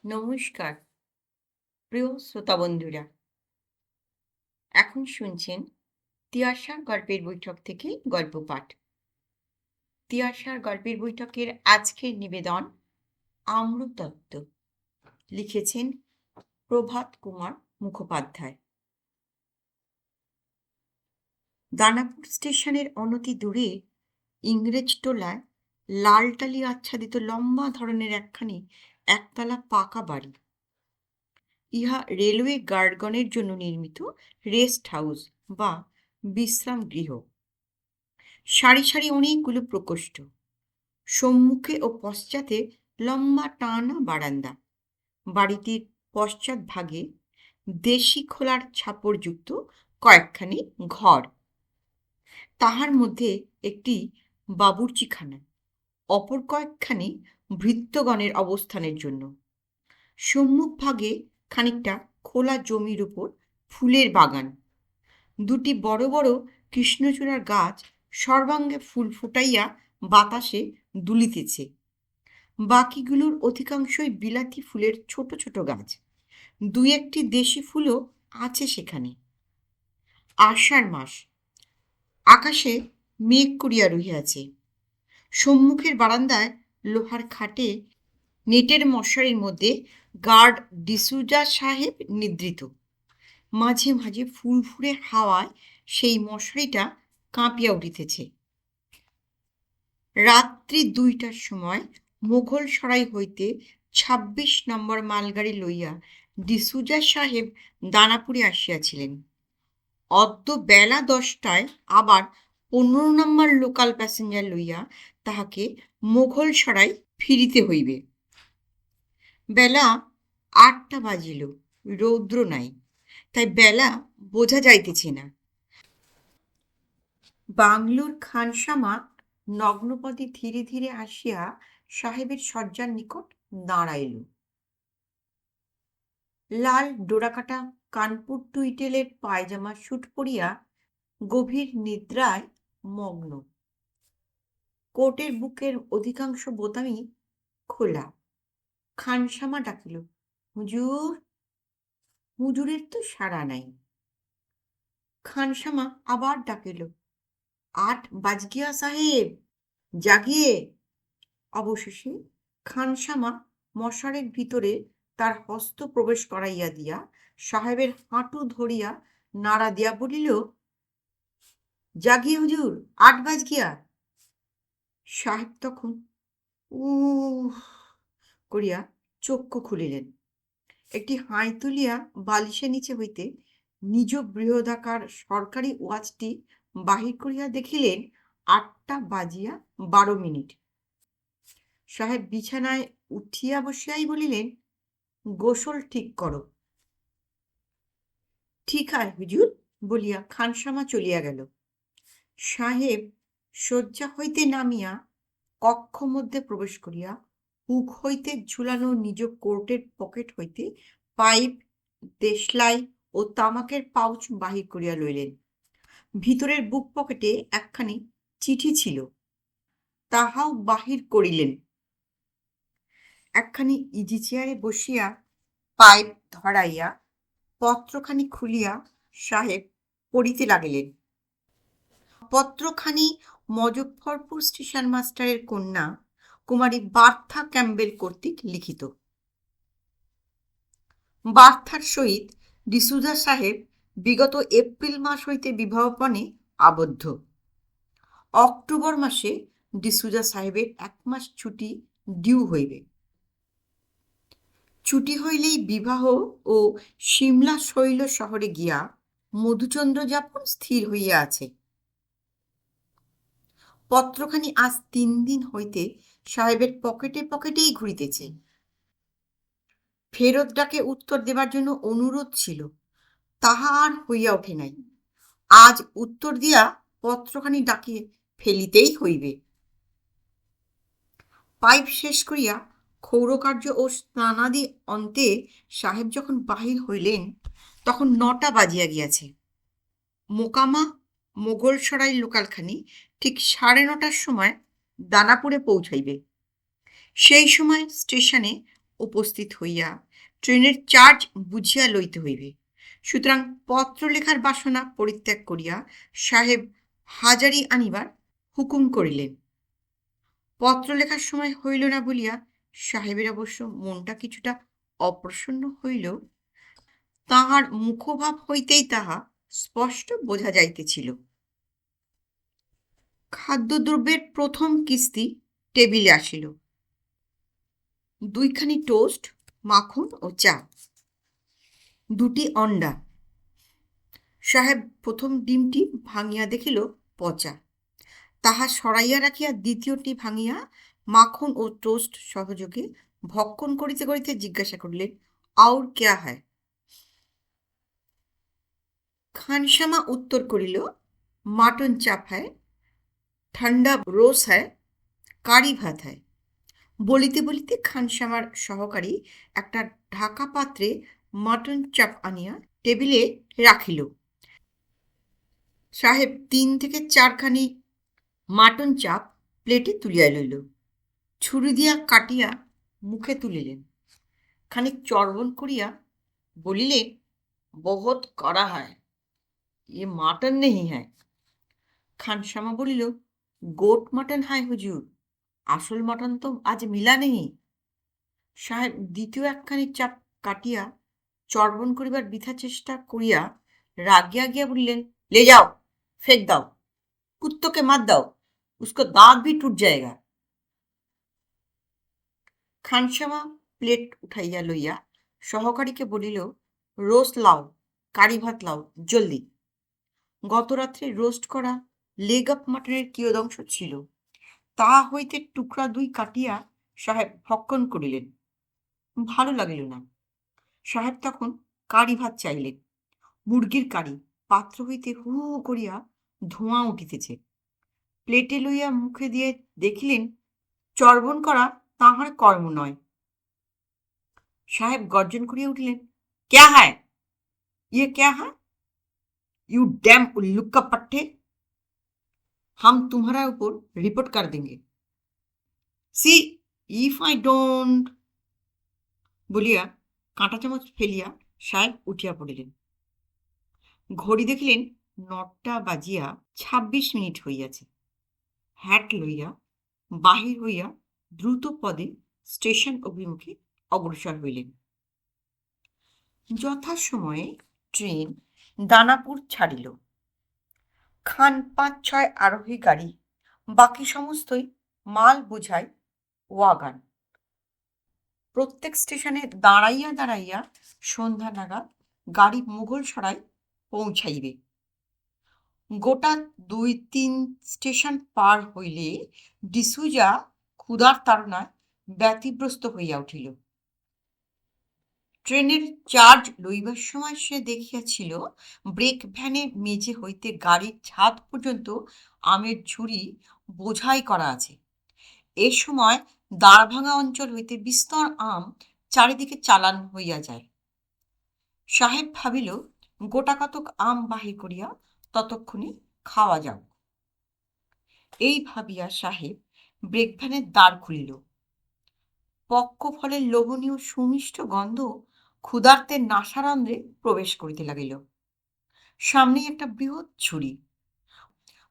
নমস্কার প্রিয় শ্রোতা বন্ধুরা। এখন শুনছেন তিয়াশা গল্পের বৈঠক থেকে গল্প পাঠ। তিয়াশার গল্পের বৈঠকের আজকের নিবেদন আম্রতত্ত্ব। লিখেছেন প্রভাত কুমার মুখোপাধ্যায়। দানাপুর স্টেশনের অনতি দূরে ইংরেজটোলায় লালটালি আচ্ছাদিত লম্বা ধরনের একখানি একতলা পাকা বাড়ি। ইহা রেলওয়ে গার্ডগণের জন্য নির্মিত রেস্ট হাউস বা বিশ্রাম গৃহ। সারি সারি অনেকগুলো প্রকোষ্ঠ, সম্মুখে ও পশ্চাতে লম্বা টানা বারান্দা। বাড়িটির পশ্চাৎ ভাগে দেশি খোলার ছাপড়যুক্ত কয়েকখানি ঘর, তাহার মধ্যে একটি বাবুর্চিখানা, অপর কয়েকখানি ভৃত্যগণের অবস্থানের জন্য। সম্মুখ ভাগে খানিকটা খোলা জমির উপর ফুলের বাগান, দুটি বড় বড় কৃষ্ণচূড়ার গাছ সর্বাঙ্গে ফুল ফুটাইয়া বাতাসে দুলিতেছে। বাকিগুলোর অধিকাংশই বিলাতি ফুলের ছোট ছোট গাছ, দুই একটি দেশি ফুলও আছে সেখানে। আষাঢ় মাস, আকাশে মেঘ করিয়া রহিয়াছে। সম্মুখের বারান্দায় লোহার খাটে নেটের মশারির মধ্যে গার্ড ডিসুজা সাহেব নিদ্রিত। মাঝে মাঝে ফুরফুরে হাওয়ায় সেই মশারিটা কাঁপিয়া উঠিতেছে। রাত্রি 2টার সময় মোঘল সরাই হইতে 26 নম্বর মালগাড়ি লইয়া ডিসুজা সাহেব দানাপুরে আসিয়াছিলেন। অদ্য বেলা 10টায় আবার 15 নম্বর লোকাল প্যাসেঞ্জার লইয়া তাহাকে মোঘল সরাই ফিরিতে হইবে। বেলা 8টা বাজিল, রৌদ্র নাই, তাই বেলা বোঝা যাইতেছে না। বাংলোর খানসামা নগ্নপদে ধীরে ধীরে আসিয়া সাহেবের শয্যার নিকট দাঁড়াইল। লাল ডোরাকাটা কানপুর টুইটেলের পায়জামা স্যুট পরিয়া গভীর নিদ্রায় মগ্ন। কোটের বুকের অধিকাংশ বোতামই খোলা। খানসামা ডাকিল, হুজুর। হুজুরের তো সাড়া নাই। খানসামা আবার ডাকিল, 8 বাজ গিয়া সাহেব, জাগিয়ে। অবশেষে খানসামা মশারের ভিতরে তার হস্ত প্রবেশ করাইয়া দিয়া সাহেবের হাঁটু ধরিয়া নাড়া দিয়া বলিল, জাগিয়ে হুজুর, 8 বাজ গিয়া। সাহেব তখন উহ করিয়া চক্ষু খুলিলেন। একটি হাই তুলিয়া বালিশের নিচে হইতে নিজ বৃহদাকার সরকারি ওয়াচটি বাহির করিয়া দেখিলেন 8টা বাজিয়া 12 মিনিট। সাহেব বিছানায় উঠিয়া বসিয়াই বলিলেন, গোসল ঠিক করো। ঠিক হয় হুজুর বলিয়া খানসামা চলিয়া গেল। সাহেব শয্যা হইতে নামিয়া কক্ষ মধ্যে প্রবেশ করিয়া হুক হইতে ঝুলানো নিজ কোটের পকেট হইতে পাইপ, দেশলাই ও তামাকের পাউচ বাহির করিয়া লইলেন। ভিতরের বুক পকেটে একখানি চিঠি ছিল, তাহাও বাহির করিলেন। একখানি ইজি চেয়ারে বসিয়া পাইপ ধরাইয়া পত্রখানি খুলিয়া সাহেব পড়িতে লাগিলেন। পত্রখানি মজফ্ফরপুর স্টেশন মাস্টারের কন্যা কুমারী বার্থা ক্যাম্বেল কর্তৃক লিখিত। বার্থার সহিত ডিসুজা সাহেব বিগত এপ্রিল মাস হইতে বিবাহপণে আবদ্ধ। অক্টোবর মাসে ডিসুজা সাহেবের 1 মাস ছুটি ডিউ হইবে। ছুটি হইলেই বিবাহ ও সিমলা শৈল শহরে গিয়া মধুচন্দ্র যাপন স্থির হইয়া আছে। পত্রখানি আজ 3 দিন হইতে সাহেবের পকেটে পকেটেই ঘুরিতেছে। ফেরত ডাকে উত্তর দেবার জন্য অনুরোধ ছিল, তাহা আর হইয়া ওঠে নাই। আজ উত্তর দিয়া পত্রখানি ডাকিয়ে ফেলিতেই হইবে। পাইপ শেষ করিয়া ক্ষৌরকার্য ও স্নানাদি অন্তে সাহেব যখন বাহির হইলেন তখন 9টা বাজিয়া গিয়াছে। মোকামা মোগলসরাই লোকালখানি ঠিক 9:30টার সময় দানাপুরে পৌঁছাইবে। সেই সময় স্টেশনে উপস্থিত হইয়া ট্রেনের চার্জ বুঝিয়া লইতে হইবে। সুতরাং পত্র লেখার বাসনা পরিত্যাগ করিয়া সাহেব হাজারি আনিবার হুকুম করিলেন। পত্র লেখার সময় হইল না বলিয়া সাহেবের অবশ্য মনটা কিছুটা অপ্রসন্ন হইলেও তাহার মুখভাব হইতেই তাহা স্পষ্ট বোঝা যাইতেছিল। খাদ্যদ্রব্যের প্রথম কিস্তি টেবিলে আসিল। 2খানি টোস্ট, মাখন ও চা, 2টি অন্ডা। সাহেব প্রথম ডিমটি ভাঙিয়া দেখিল পচা। তাহা সরাইয়া রাখিয়া দ্বিতীয়টি ভাঙিয়া মাখন ও টোস্ট সহযোগে ভক্ষণ করিতে করিতে জিজ্ঞাসা করিলেন, আর ক্যা হ্যায়? খানশ্যামা উত্তর করিল, মাটন চাপ হ্যায়, ঠান্ডা রোস হ্যায়, কারি ভাত হ্যায়। বলিতে বলিতে খানশ্যামার সহকারী একটা ঢাকা পাত্রে মাটন চাপ আনিয়া টেবিলে রাখিল। সাহেব 3 থেকে 4খানি মাটন চাপ প্লেটে তুলিয়া লইল। ছুরি দিয়া কাটিয়া মুখে তুলিলেন। খানিক চর্বণ করিয়া বলিলেন, বহুত কড়া হয়, এ মাটন নেই হ্যায়। খানশ্যামা বলিল, গোট মাটন হায় হুজুর, আসল মাটন তো আজ মিলা নেই। সাহেব দ্বিতীয় একখানি চাপ কাটিয়া চর্বণ করিবার বৃথা চেষ্টা করিয়া রাগিয়া গিয়া বলিলেন, ले जाओ, फेंक दाओ, कुत्तों के मत दाओ, उसको दांत भी टूट जाएगा। খানশ্যামা প্লেট উঠাইয়া লইয়া সহকারীকে বলিল, রোস্ট লাও, কারি ভাত লাও, জলদি। গত রাত্রে রোস্ট করা লেগ অফ মাটনের কিয়দংশ ছিল, তাহা হইতে টুকরা 2 কাটিয়া সাহেব ভক্ষণ করিলেন। ভালো লাগিল না। সাহেব তখন কারি ভাত চাইলেন। মুরগির কারি, পাত্র হইতে হু হু করিয়া ধোঁয়া উঠিতেছে। প্লেটে লইয়া মুখে দিয়ে দেখিলেন চর্বণ করা তাহার কর্ম নয়। সাহেব গর্জন করিয়া উঠিলেন, ক্যা হ্যায়, ইয়ে ক্যা হ্যায়? यू डैम उल्लू का पट्टे, हम तुम्हारा ऊपर रिपोर्ट कर देंगे। See if I don't. বলিয়া কাঁটা চামচ ফেলিয়া সাহেব উঠিয়া পড়িলেন। ঘড়ি দেখিলেন 9টা বাজিয়া 26 মিনিট হইয়াছে। হ্যাট লইয়া বাহির হইয়া দ্রুত পদে স্টেশন অভিমুখে অগ্রসর হইলেন। যথাসময়ে ট্রেন দানাপুর ছাড়িল। খান 5-6 আরোহী গাড়ি, বাকি সমস্তই মাল বোঝাই ওয়াগান। প্রত্যেক স্টেশনে দাঁড়াইয়া দাঁড়াইয়া সন্ধ্যা নাগাদ গাড়ি মুঘলসরাই পৌঁছাইবে। গোটা 2-3 স্টেশন পার হইলে ডিসুজা ক্ষুধার তাড়নায় ব্যতিগ্রস্ত হইয়া উঠিল। ট্রেনের চার্জ লইবার সময় সে দেখিয়াছিল ব্রেক ভ্যানে মেঝে হইতে গাড়ির ছাদ পর্যন্ত আমের ঝুড়ি বোঝাই করা আছে। এ সময় দাঁড়ভাঙা অঞ্চল হইতে বিস্তর আম চারিদিকে চালান হইয়া যায়। সাহেব ভাবিল, গোটা কতক আম বাহির করিয়া ততক্ষণে খাওয়া যাও। এই ভাবিয়া সাহেব ব্রেক ভ্যানের দ্বার খুলিল। পক্ক ফলের লোভনীয় সুমিষ্ট গন্ধ ক্ষুধার্তের নাসারন্ধ্রে প্রবেশ করিতে লাগিল। সামনেই একটা বৃহৎ ঝুড়ি,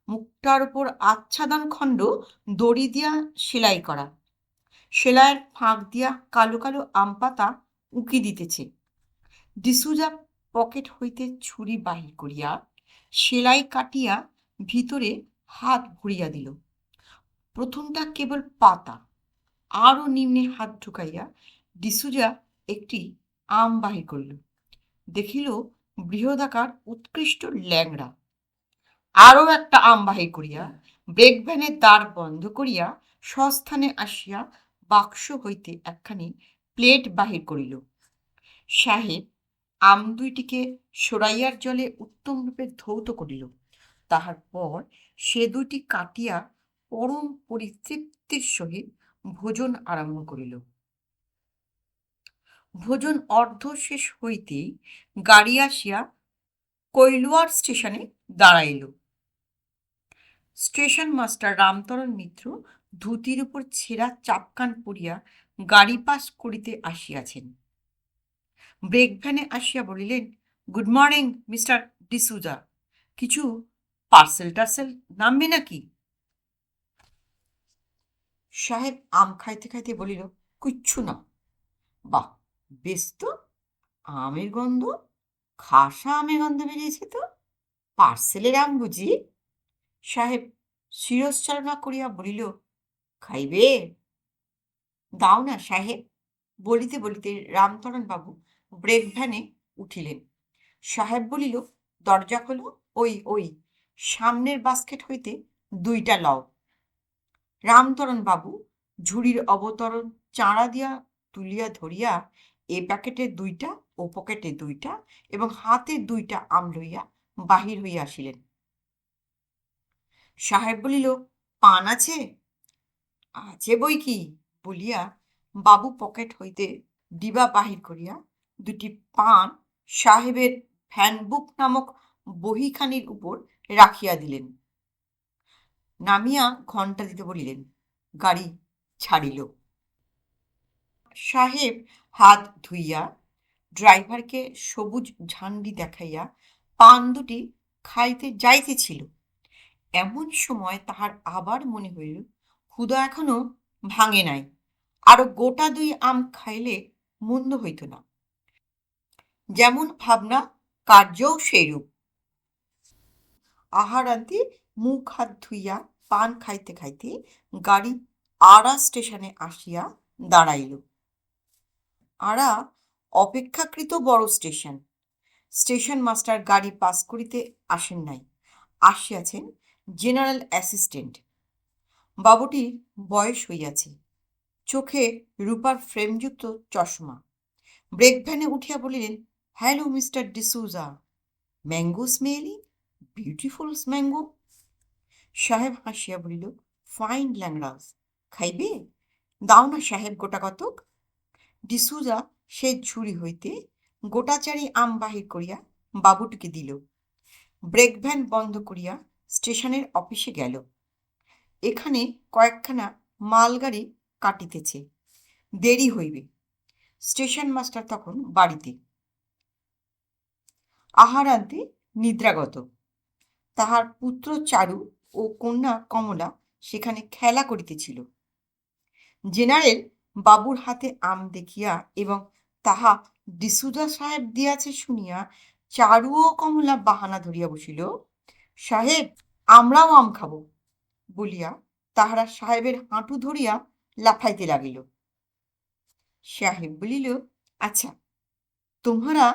মুখটার উপর আচ্ছাদন খণ্ড দড়ি দিয়া সেলাই করা। সেলাইয়ের ফাঁক দিয়া কালো কালো আম পাতা উঁকি দিতেছে। ডিসুজা পকেট হইতে ছুরি বাহির করিয়া সেলাই কাটিয়া ভিতরে হাত ভরিয়া দিল। প্রথমটা কেবল পাতা, আরো নিম্নে হাত ঢুকাইয়া ডিসুজা একটি আম বাহির করিল। দেখিল বৃহদাকার উৎকৃষ্ট ল্যাংড়া। আরো একটা আম বাহির করিয়া ব্রেক ভ্যানের দ্বার বন্ধ করিয়া স্বস্থানে আসিয়া বাক্স হইতে একখানি প্লেট বাহির করিল। সাহেব আম 2টিকে সরাইয়ার জলে উত্তম রূপে ধৌত করিল। তাহার পর সে 2টি কাটিয়া পরম পরিতৃপ্তির সহিত ভোজন আরম্ভ করিল। ভোজন অর্ধ শেষ হইতেই গাড়ি আসিয়া কৈলুয়ার স্টেশনে দাঁড়াইল। স্টেশন মাস্টার রামতরণ মিত্র ধুতির উপর ছেঁড়া চাপকান পরিয়া গাড়ি পাস করিতে আসিয়াছেন। ব্রেক ভ্যানে আসিয়া বলিলেন, গুড মর্নিং মিস্টার ডিসুজা, কিছু পার্সেল টার্সেল নামবে নাকি? সাহেব আম খাইতে খাইতে বলিল, কিচ্ছু না। বাহ, বেশ তো, আমের গন্ধ, খাসা আমের গন্ধ বেরিয়েছে তো। পার্সেলের আম বুঝি? সাহেব শিরশ্চালনা করিয়া বলিল, খাইবে? দাও না সাহেব। বলিতে বলিতে রামচরণ বাবু ব্রেক ভ্যানে উঠিলেন। সাহেব বলিল, দরজা খোলো, ওই ওই সামনের বাস্কেট হইতে 2টা লও। রামচরণ বাবু ঝুড়ির অবতরণ চাঁড়া দিয়া তুলিয়া ধরিয়া এ প্যাকেটে 2টা, ও পকেটে 2টা এবং হাতে 2টা আম লইয়া বাহির হইয়া আসিলেন। সাহেব বলিল, পান আছে? আছে বই কি বলিয়া বাবু পকেট হইতে ডিবা বাহির করিয়া 2টি পান সাহেবের ফ্যানবুক নামক বহিখানির উপর রাখিয়া দিলেন। নামিয়া ঘণ্টা দিতে বলিলেন। গাড়ি ছাড়িল। সাহেব হাত ধুইয়া ড্রাইভারকে সবুজ ঝান্ডি দেখাইয়া পান 2টি খাইতে যাইতেছিল। এমন সময় তাহার আবার মনে হইল, ক্ষুধা এখনো ভাঙে নাই, আরো গোটা 2 আম খাইলে মন্দ হইত না। যেমন ভাবনা, কার্যও সেইরূপ। আহারান্তে মুখ হাত ধুইয়া পান খাইতে খাইতে গাড়ি আড়া স্টেশনে আসিয়া দাঁড়াইল। আড়া অপেক্ষাকৃত বড় স্টেশন। স্টেশন মাস্টার গাড়ি পাস করিতে আসেন নাই, আসিয়াছেন জেনারেল অ্যাসিস্ট্যান্ট। বাবুটির বয়স হইয়াছে, চোখে রূপার ফ্রেমযুক্ত চশমা। ব্রেক ভ্যানে উঠিয়া বলিলেন, hello mister D'Souza, mango smelly, beautiful mango. সাহেব হাসিয়া বলিল, ফাইন ল্যাংড়াস, খাইবে? দাও না সাহেব গোটা কতক। ডিসুজা সে ঝুড়ি হইতে গোটাচারি আম বাহির করিয়া বাবুটিকে দিল। ব্রেক ভ্যান বন্ধ করিয়া স্টেশনের অফিসে গেল। এখানে কয়েকখানা মালগাড়ি কাটিতেছে, দেরি হইবে। স্টেশন মাস্টার তখন বাড়িতে। আহারান্তে নিদ্রাগত। তাহার পুত্র চারু ও কন্যা কমলা সেখানে খেলা করিতেছিল। জেনারেল বাবুর হাতে আম দেখিয়া এবং তাহা ডিসুজা সাহেব দিয়াছে শুনিয়া চারু ও কমলা বাহানা ধরিয়া বসিল, সাহেব আমরাও আম খাব বলিয়া তাহারা সাহেবের হাঁটু ধরিয়া লাফাইতে লাগিল। সাহেব বলিল, আচ্ছা, তোমরা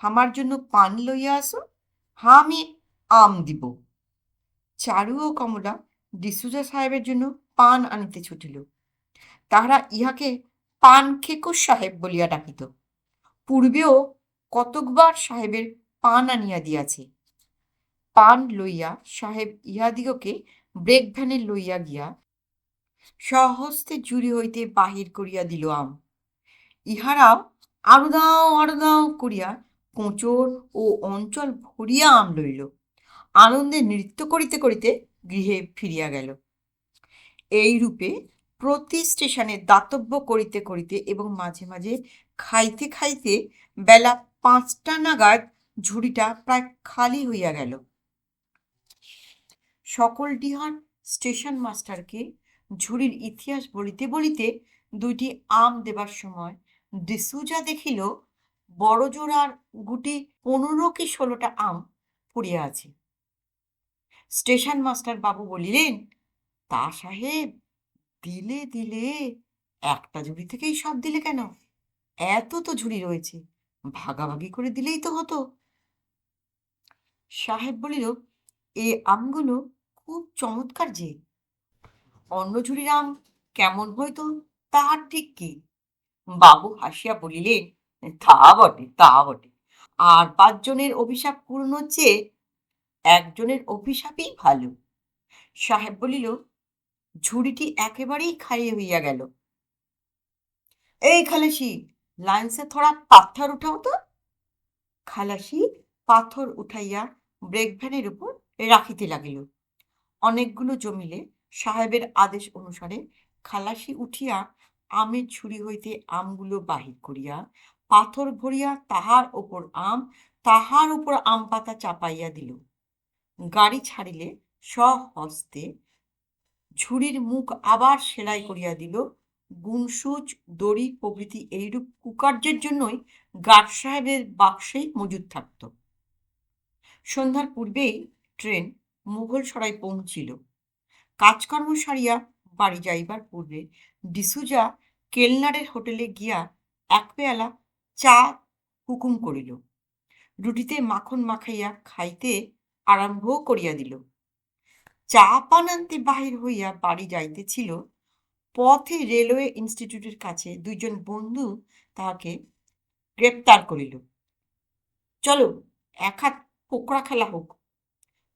আমার জন্য পান লইয়া আসো, আমি আম দিব। চারু ও কমলা ডিসুজা সাহেবের জন্য পান আনিতে ছুটিল। তাহারা ইহাকে পান খেকো সাহেব বলিয়া ডাকিত। পূর্বেও কতকবার সাহেবের পান আনিয়া দিয়াছে। পান লইয়া সাহেব ইহাদিগকে ব্রেক ভ্যানে লইয়া গিয়া স্বহস্তে ঝুড়ি হইতে বাহির করিয়া দিল আম। ইহারাও আরো দাও করিয়া কোঁচর ও অঞ্চল ভরিয়া আম লইল। আনন্দে নৃত্য করিতে করিতে গৃহে ফিরিয়া গেল। এই রূপে প্রতি স্টেশনে দাতব্য করিতে করিতে এবং মাঝে মাঝে খাইতে খাইতে বেলা 5টা নাগাদ ঝুড়িটা প্রায় খালি হইয়া গেল। সকল ডিহান স্টেশন মাস্টারকে ঝুড়ির ইতিহাস বলিতে বলিতে 2টি আম দেবার সময় ডিসুজা দেখিল বড় জোড়ার গুটি 15 কি 16টা আম পড়িয়া আছে। স্টেশন মাস্টার বাবু বলিলেন, তা সাহেব, দিলে দিলে, একটা ঝুড়ি থেকেই সব দিলে কেন? এত তো ঝুড়ি রয়েছে, ভাগাভাগি করে দিলেই তো হতো। সাহেব বলিল, এ আমগুলো খুব চমৎকার যে, অন্য ঝুড়ির আম কেমন হইতো তাহার ঠিক কি? বাবু হাসিয়া বলিলেন, তা বটে, তা বটে, আর 5 জনের অভিশাপ পূর্ণর চেয়ে 1 জনের অভিশাপই ভালো। সাহেব বলিল, ঝুড়িটি একেবারেই খালি হইয়া গেল। এই খালাসি, লাইন সে থোড়া পাথর উঠাও তো। খালাসি পাথর উঠাইয়া ব্রেক ভ্যানের উপর রাখিতে লাগিল। অনেকগুলো জমিলে সাহেবের আদেশ অনুসারে খালাসি উঠিয়া আমের ঝুড়ি হইতে আমগুলো বাহির করিয়া পাথর ভরিয়া তাহার ওপর আম পাতা চাপাইয়া দিল। গাড়ি ছাড়িলে স্বহস্তে ঝুড়ির মুখ আবার সেলাই করিয়া দিল। গুণসুচ, দড়ি প্রভৃতি এইরূপ কুকার্যের জন্যই গার্ড সাহেবের বাক্সেই মজুদ থাকত। সন্ধ্যার পূর্বেই ট্রেন মুঘলসরাই পৌঁছিল। কাজকর্ম সারিয়া বাড়ি যাইবার পূর্বে ডিসুজা কেলনারের হোটেলে গিয়া এক পেয়ালা চা হুকুম করিল। রুটিতে মাখন মাখাইয়া খাইতে আরম্ভ করিয়া দিল। চা পান আনতে বাহির হইয়া বাড়ি যাইতেছিল, পথে রেলওয়ে ইনস্টিটিউটের কাছে দুইজন বন্ধু তাহাকে গ্রেপ্তার করিল। চলো এক হাত পোকরা খেলা হোক।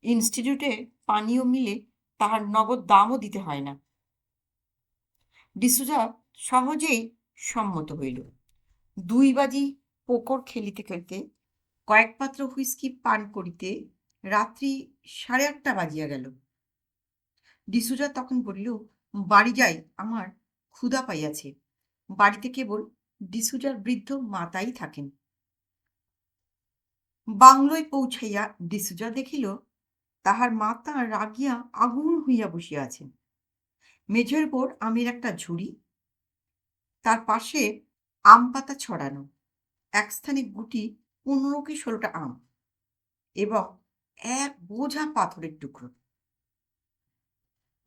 ইনস্টিটিউটে পানীয় মিলে তাহার নগদ দামও দিতে হয় না। ডিসুজা সহজেই সম্মত হইল। 2 বাজি পোকর খেলিতে খেলিতে কয়েক পাত্র হুইস্কি পান করিতে রাত্রি 8:30 বাজিয়া গেল। ডিসুজা তখন বলিল, বাড়ি যাই, আমার ক্ষুধা পাইয়াছে। বাড়িতে কেবল ডিসুজার বৃদ্ধ মাতাই থাকেন। বাংলোয় পৌঁছাইয়া ডিসুজা দেখিল তাহার মাতা রাগিয়া আগুন হইয়া বসিয়া আছেন। মেঝের উপর আমের একটা ঝুড়ি, তার পাশে আম পাতা ছড়ানো, এক স্থানে গুটি 15 কি 16টা আম এবং এক বোঝা পাথরের টুকরো।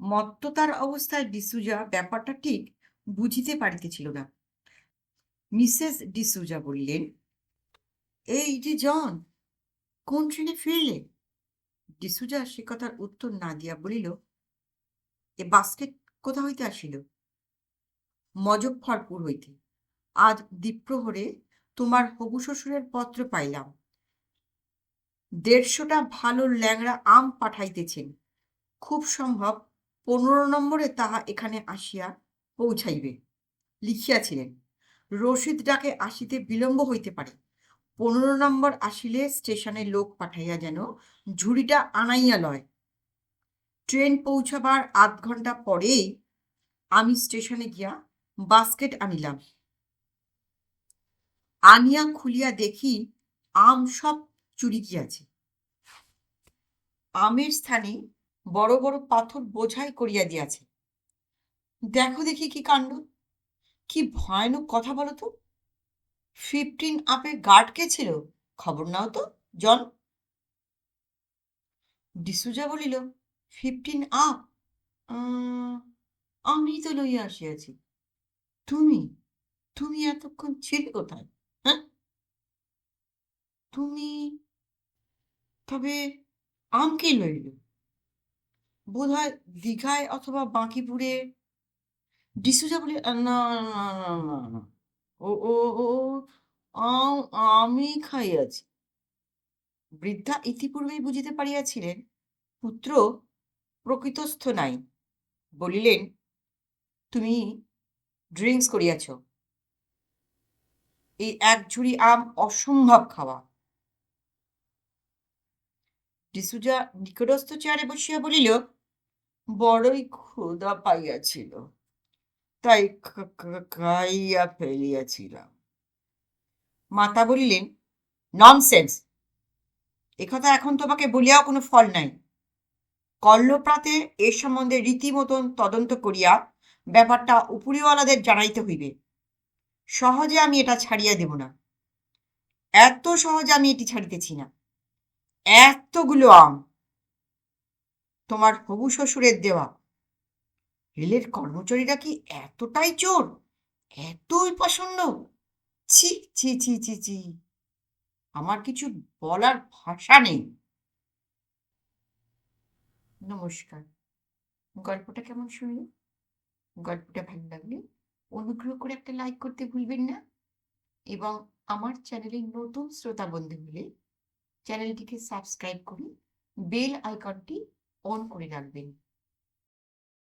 মত্ততার অবস্থায় ডিসুজা ব্যাপারটা ঠিক বুঝিতে পারিতেছিল না। মিসেস ডিসুজা বললেন, এই যে জন, কোন ট্রেনে ফিরলে? ডিসুজা সে কথার উত্তর না দিয়া বলিল, এ বাস্কেট কোথা হইতে আসিল? মজফ্ফরপুর হইতে। আজ দ্বীপ্রহরে তোমার হবু শ্বশুরের পত্র পাইলাম। 150টা ভালো ল্যাংড়া আম পাঠাইতেছেন। খুব সম্ভব 15 নম্বরে তাহা এখানে আসিয়া পৌঁছাইবে। লিখিয়াছিলেন, রশিদ ডাকে আসিতে বিলম্ব হইতে পারে। 15 নম্বর আসিলে স্টেশনে লোক পাঠাইয়া যেন ঝুড়িটা আনাইয়া লয়। ট্রেন পৌঁছাবার 8 ঘন্টা পরেই আমি স্টেশনে গিয়া বাস্কেট আনিলাম। আনিয়া খুলিয়া দেখি আম সব চুরি গিয়াছে। আমের স্থানে বড় বড় পাথর বোঝাই করিয়া দিয়াছে। দেখো দেখি কি কাণ্ড! কি ভয়ানক কথা বলো তো! 15 আপে গার্ড কে ছিল? খবর নাও তো, জন। ডিসুজা বলিল, 15 আপ? আমি তো লইয়া আসিয়াছি। তুমি তুমি এতক্ষণ ছিলে কোথায়? হ্যাঁ, তুমি তবে আম কে লইল? বোধ হয় দীঘায় অথবা বাঁকিপুরে। ডিসুজা বলি, না না না না না, ও ও ও আমি খাইয়াছি। বৃদ্ধা ইতিপূর্বেই বুঝিতে পারিয়াছিলেন পুত্র প্রকৃতস্থ নাই। বলিলেন, তুমি ড্রিঙ্কস করিয়াছ। এই এক ঝুড়ি আম অসম্ভব খাওয়া। ডিসুজা নিকটস্থ চেয়ারে বসিয়া বলিল, বড়ই ক্ষুধা পাইয়াছিল, তাই খাইয়া ফেলিয়াছিলাম। মাতা বলিলেন, ননসেন্স! একথা এখন তোমাকে বলিয়াও কোনো ফল নাই। কল্লপ্রাতে এ সম্বন্ধে রীতিমতন তদন্ত করিয়া ব্যাপারটা উপরিওয়ালাদের জানাইতে হইবে। সহজে আমি এটা ছাড়িয়া দেব না। এত সহজে আমি এটি ছাড়িতেছি না। এতগুলো আম তোমার হবু শ্বশুরের দেওয়া। রেলের কর্মচারীরা কি এতটাই চোর, এতই পাষণ্ড? ছি ছি ছি ছি ছি, আমার কিছু বলার ভাষা নেই। নমস্কার। গল্পটা কেমন শুনলে? গল্পটা ভালো লাগলে অনুগ্রহ করে একটা লাইক করতে ভুলবেন না, এবং আমার চ্যানেলে নতুন শ্রোতা বন্ধু হলে চ্যানেলটিকে সাবস্ক্রাইব করে বেল আইকনটি অন করে রাখবেন।